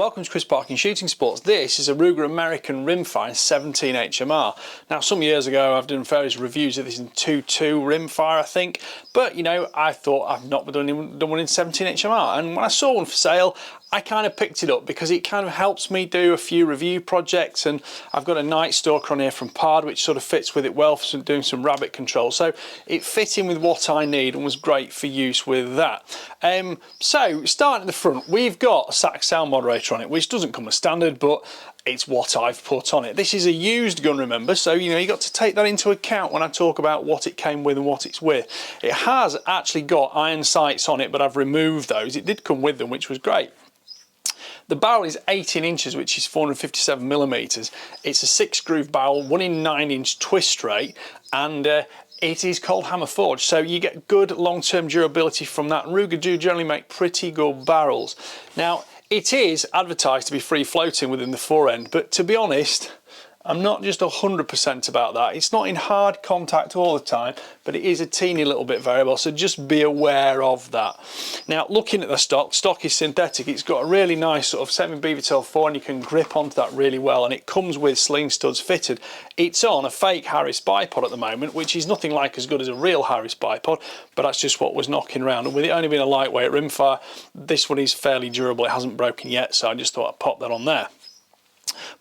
welcome to Chris Parkin Shooting Sports. This is a Ruger American Rimfire 17 HMR. Now, some years ago I've done various reviews of this in 2.2 Rimfire, I think, but you know, I thought I've not done one in 17 HMR, and when I saw one for sale I kind of picked it up because it kind of helps me do a few review projects, and I've got a Night Stalker on here from Pard which sort of fits with it well for doing some rabbit control, so it fit in with what I need and was great for use with that. So starting at the front, we've got a SAC sound moderator on it, which doesn't come as standard, but it's what I've put on it. This is a used gun, remember, so you know you got to take that into account when I talk about what it came with and what it's with. It has actually got iron sights on it, but I've removed those. It did come with them, which was great. The barrel is 18 inches, which is 457 millimeters. It's a 6-groove barrel, 1 in 9-inch twist rate, and it is cold hammer forged, so you get good long-term durability from that. Ruger do generally make pretty good barrels. Now, it is advertised to be free floating within the forend, but to be honest, I'm not just 100% about that. It's not in hard contact all the time, but it is a teeny little bit variable, so just be aware of that. Now, looking at the stock is synthetic. It's got a really nice sort of semi-beaver-tail fore, and you can grip onto that really well, and it comes with sling studs fitted. It's on a fake Harris bipod at the moment, which is nothing like as good as a real Harris bipod, but that's just what was knocking around. And with it only being a lightweight rimfire, this one is fairly durable. It hasn't broken yet, so I just thought I'd pop that on there.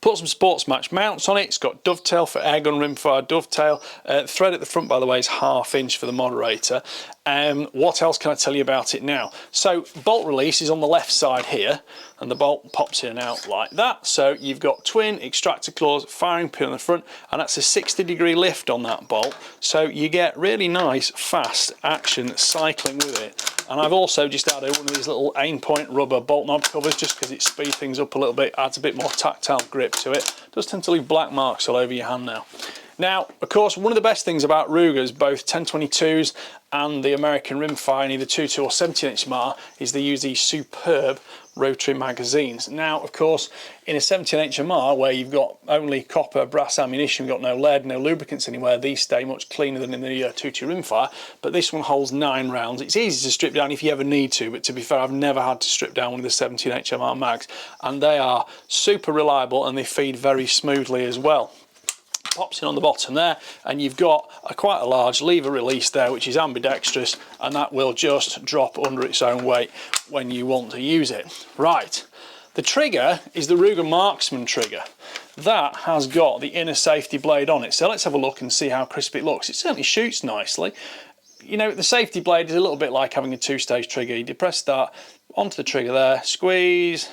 Put some sports match mounts on it. It's got dovetail for airgun rimfire dovetail. Thread at the front, by the way, is 1/2 inch for the moderator. What else can I tell you about it now? So bolt release is on the left side here, and the bolt pops in and out like that. So you've got twin extractor claws, firing pin on the front, and that's a 60-degree lift on that bolt. So you get really nice, fast action cycling with it. And I've also just added one of these little aim point rubber bolt knob covers just because it speeds things up a little bit, adds a bit more tactile grip to it. Does tend to leave black marks all over your hand now. Now, of course, one of the best things about Rugers, both 1022s and the American Rimfire, either 2.2 or 17 HMR, is they use these superb rotary magazines. Now, of course, in a 17 HMR, where you've got only copper, brass ammunition, you've got no lead, no lubricants anywhere, these stay much cleaner than in the 2.2 Rimfire, but this one holds 9 rounds. It's easy to strip down if you ever need to, but to be fair, I've never had to strip down one of the 17 HMR mags, and they are super reliable and they feed very smoothly as well. Pops in on the bottom there, and you've got quite a large lever release there, which is ambidextrous, and that will just drop under its own weight when you want to use it. Right, the trigger is the Ruger Marksman trigger. That has got the inner safety blade on it, so let's have a look and see how crisp it looks. It certainly shoots nicely. You know, the safety blade is a little bit like having a 2-stage trigger. You depress start onto the trigger there, squeeze,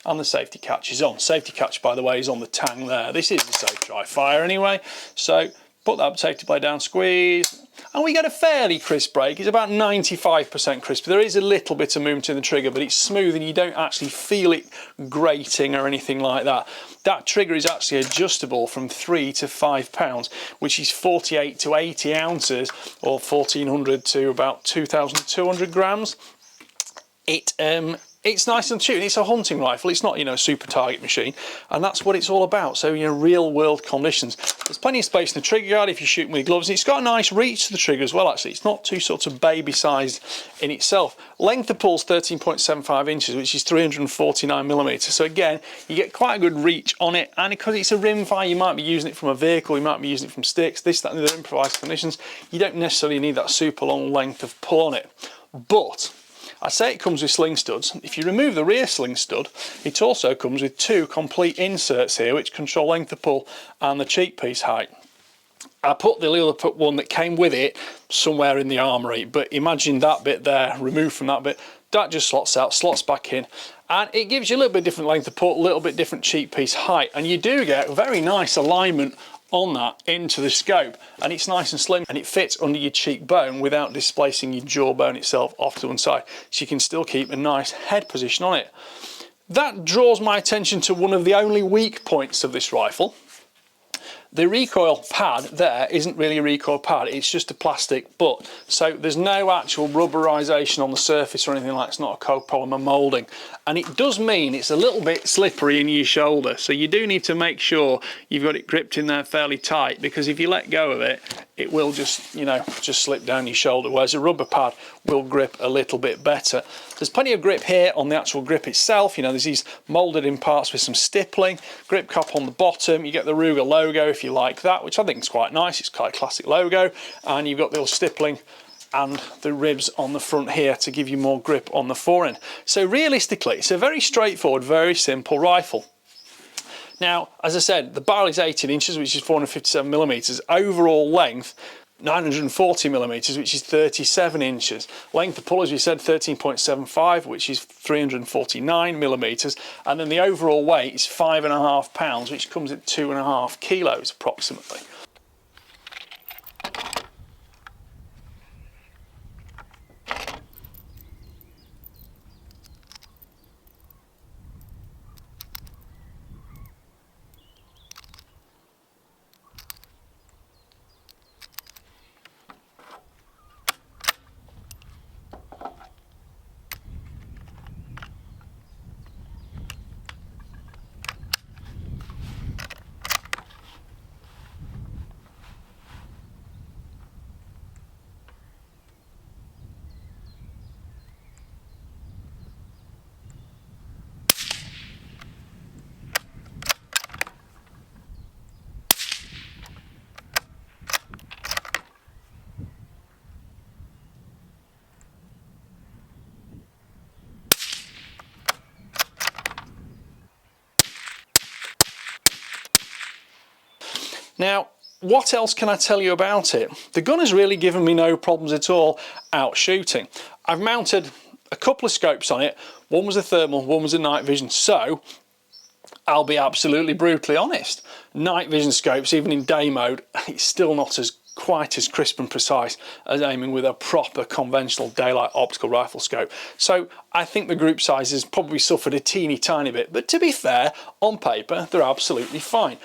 and the safety catch is on. Safety catch, by the way, is on the tang there. This is a safe dry fire anyway, so put that safety blade down, squeeze, and we get a fairly crisp break. It's about 95% crisp. There is a little bit of movement in the trigger, but it's smooth and you don't actually feel it grating or anything like that. That trigger is actually adjustable from 3 to 5 pounds, which is 48 to 80 ounces, or 1400 to about 2200 grams. It's nice and shooting. It's a hunting rifle. It's not, you know, a super target machine, and that's what it's all about. So, you know, real world conditions. There's plenty of space in the trigger guard if you're shooting with gloves. And it's got a nice reach to the trigger as well, actually. It's not too sort of baby sized in itself. Length of pull's 13.75 inches, which is 349 millimeters. So again, you get quite a good reach on it, and because it's a rimfire, you might be using it from a vehicle, you might be using it from sticks, this, that, and the other improvised conditions. You don't necessarily need that super long length of pull on it. But I say it comes with sling studs. If you remove the rear sling stud, it also comes with 2 complete inserts here which control length of pull and the cheek piece height. I put the other one that came with it somewhere in the armoury, but imagine that bit there removed from that bit. That just slots out, slots back in, and it gives you a little bit different length of pull, a little bit different cheek piece height, and you do get very nice alignment on that into the scope, and it's nice and slim, and it fits under your cheekbone without displacing your jawbone itself off to one side, so you can still keep a nice head position on it. That draws my attention to one of the only weak points of this rifle. The recoil pad there isn't really a recoil pad, it's just a plastic butt, so there's no actual rubberization on the surface or anything like that. It's not a copolymer moulding, and it does mean it's a little bit slippery in your shoulder, so you do need to make sure you've got it gripped in there fairly tight, because if you let go of it, it will just, you know, just slip down your shoulder, whereas a rubber pad will grip a little bit better. There's plenty of grip here on the actual grip itself. You know, there's these moulded in parts with some stippling, grip cap on the bottom. You get the Ruger logo if you like that, which I think is quite nice. It's quite a classic logo, and you've got the little stippling and the ribs on the front here to give you more grip on the forend. So realistically, it's a very straightforward, very simple rifle. Now, as I said, the barrel is 18 inches, which is 457 millimeters. Overall length, 940 millimeters, which is 37 inches. Length of pull, as we said, 13.75, which is 349 millimeters. And then the overall weight is 5.5 pounds, which comes at 2.5 kilos approximately. Now, what else can I tell you about it? The gun has really given me no problems at all out shooting. I've mounted a couple of scopes on it. One was a thermal, one was a night vision. So I'll be absolutely brutally honest. Night vision scopes, even in day mode, it's still not quite as crisp and precise as aiming with a proper conventional daylight optical rifle scope. So I think the group sizes probably suffered a teeny tiny bit, but to be fair, on paper, they're absolutely fine.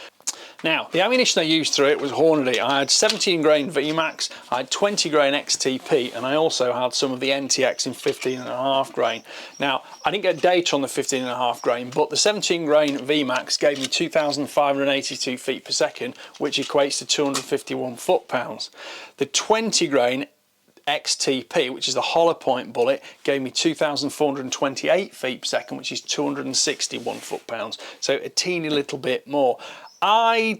Now, the ammunition I used through it was Hornady. I had 17 grain VMAX, I had 20 grain XTP, and I also had some of the NTX in 15.5 grain. Now, I didn't get data on the 15.5 grain, but the 17 grain VMAX gave me 2,582 feet per second, which equates to 251 foot-pounds. The 20 grain XTP, which is the hollow point bullet, gave me 2,428 feet per second, which is 261 foot-pounds. So a teeny little bit more. I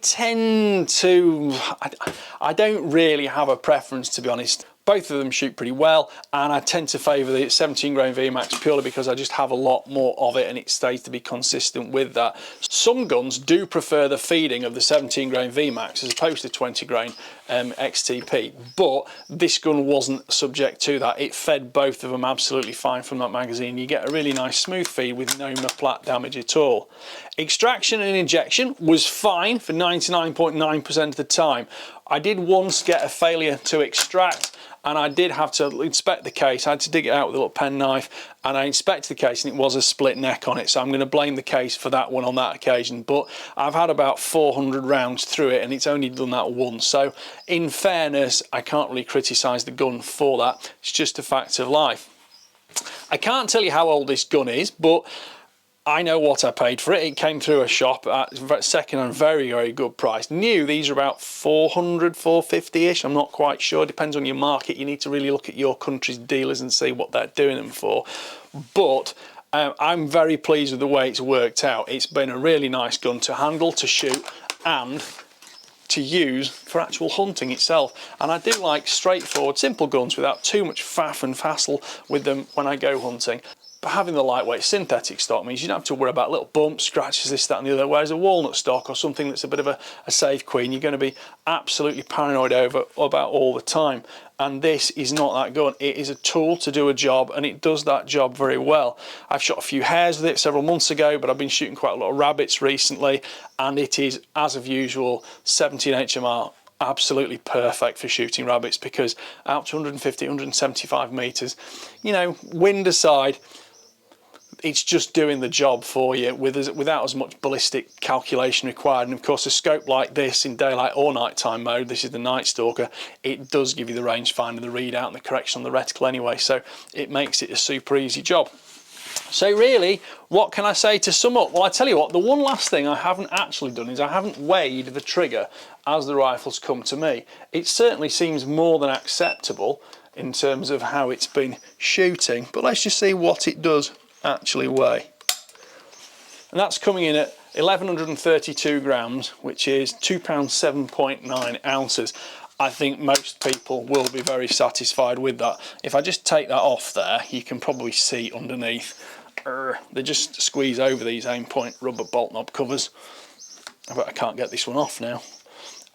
don't really have a preference, to be honest. Both of them shoot pretty well, and I tend to favour the 17 grain VMAX purely because I just have a lot more of it and it stays to be consistent with that. Some guns do prefer the feeding of the 17 grain VMAX as opposed to 20 grain XTP, but this gun wasn't subject to that. It fed both of them absolutely fine from that magazine. You get a really nice smooth feed with no plat damage at all. Extraction and injection was fine for 99.9% of the time. I did once get a failure to extract, and I did have to inspect the case. I had to dig it out with a little penknife, and I inspected the case and it was a split neck on it, so I'm going to blame the case for that one on that occasion. But I've had about 400 rounds through it and it's only done that once, so in fairness I can't really criticise the gun for that. It's just a fact of life. I can't tell you how old this gun is, but I know what I paid for it. It came through a shop at second and very, very good price. New, these are about 400, 450-ish. I'm not quite sure. Depends on your market. You need to really look at your country's dealers and see what they're doing them for. But I'm very pleased with the way it's worked out. It's been a really nice gun to handle, to shoot, and to use for actual hunting itself. And I do like straightforward, simple guns without too much faff and hassle with them when I go hunting. But having the lightweight synthetic stock means you don't have to worry about little bumps, scratches, this, that and the other, whereas a walnut stock or something that's a bit of a safe queen, you're going to be absolutely paranoid about all the time. And this is not that gun. It is a tool to do a job, and it does that job very well. I've shot a few hares with it several months ago, but I've been shooting quite a lot of rabbits recently, and it is, as of usual, 17 HMR. Absolutely perfect for shooting rabbits, because out to 150, 175 metres, you know, wind aside, it's just doing the job for you without as much ballistic calculation required. And of course, a scope like this in daylight or nighttime mode, this is the Night Stalker, it does give you the rangefinder, the readout and the correction on the reticle anyway, so it makes it a super easy job. So really, what can I say to sum up? Well, I tell you what, the one last thing I haven't actually done is I haven't weighed the trigger as the rifle's come to me. It certainly seems more than acceptable in terms of how it's been shooting, but let's just see what it does actually weigh. And that's coming in at 1132 grams, which is 2 pounds 7.9 ounces. I think most people will be very satisfied with that. If I just take that off there, you can probably see underneath. They just squeeze over these aim point rubber bolt knob covers. But I can't get this one off now.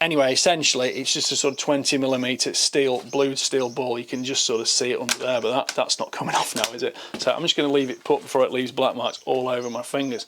Anyway, essentially, it's just a sort of 20mm steel, blued steel ball. You can just sort of see it under there, but that's not coming off now, is it? So I'm just going to leave it put before it leaves black marks all over my fingers.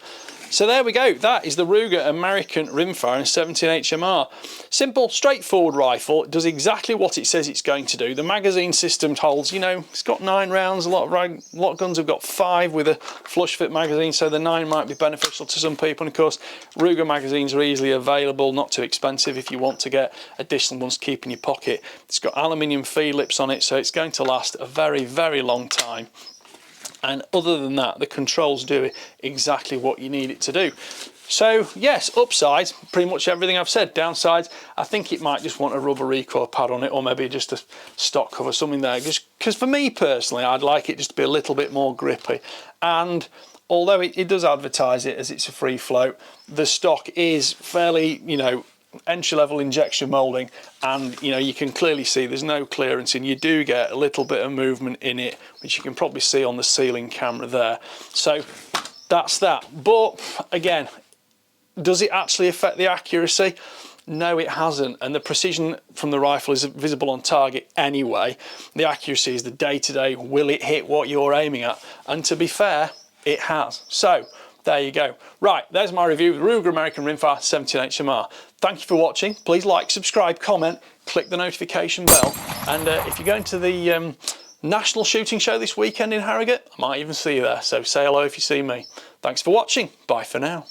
So there we go. That is the Ruger American Rimfire in 17 HMR. Simple, straightforward rifle. It does exactly what it says it's going to do. The magazine system holds, you know, it's got 9 rounds. A lot of guns have got 5 with a flush fit magazine, so the 9 might be beneficial to some people. And of course, Ruger magazines are easily available, not too expensive if you want to get additional ones to keep in your pocket. It's got aluminium feed lips on it, so it's going to last a very, very long time. And other than that, the controls do exactly what you need it to do. So yes, upsides, pretty much everything I've said. Downsides, I think it might just want a rubber recoil pad on it, or maybe just a stock cover, something there. Just because for me personally, I'd like it just to be a little bit more grippy. And although it does advertise it as it's a free float, the stock is fairly, you know, entry-level injection moulding, and you know, you can clearly see there's no clearance, and you do get a little bit of movement in it, which you can probably see on the ceiling camera there. So that's that. But again, does it actually affect the accuracy? No, it hasn't, and the precision from the rifle is visible on target anyway. The accuracy is the day-to-day, will it hit what you're aiming at? And to be fair, it has. So there you go. Right, there's my review of the Ruger American Rimfire 17 HMR. Thank you for watching. Please like, subscribe, comment, click the notification bell. And if you're going to the National Shooting Show this weekend in Harrogate, I might even see you there. So say hello if you see me. Thanks for watching. Bye for now.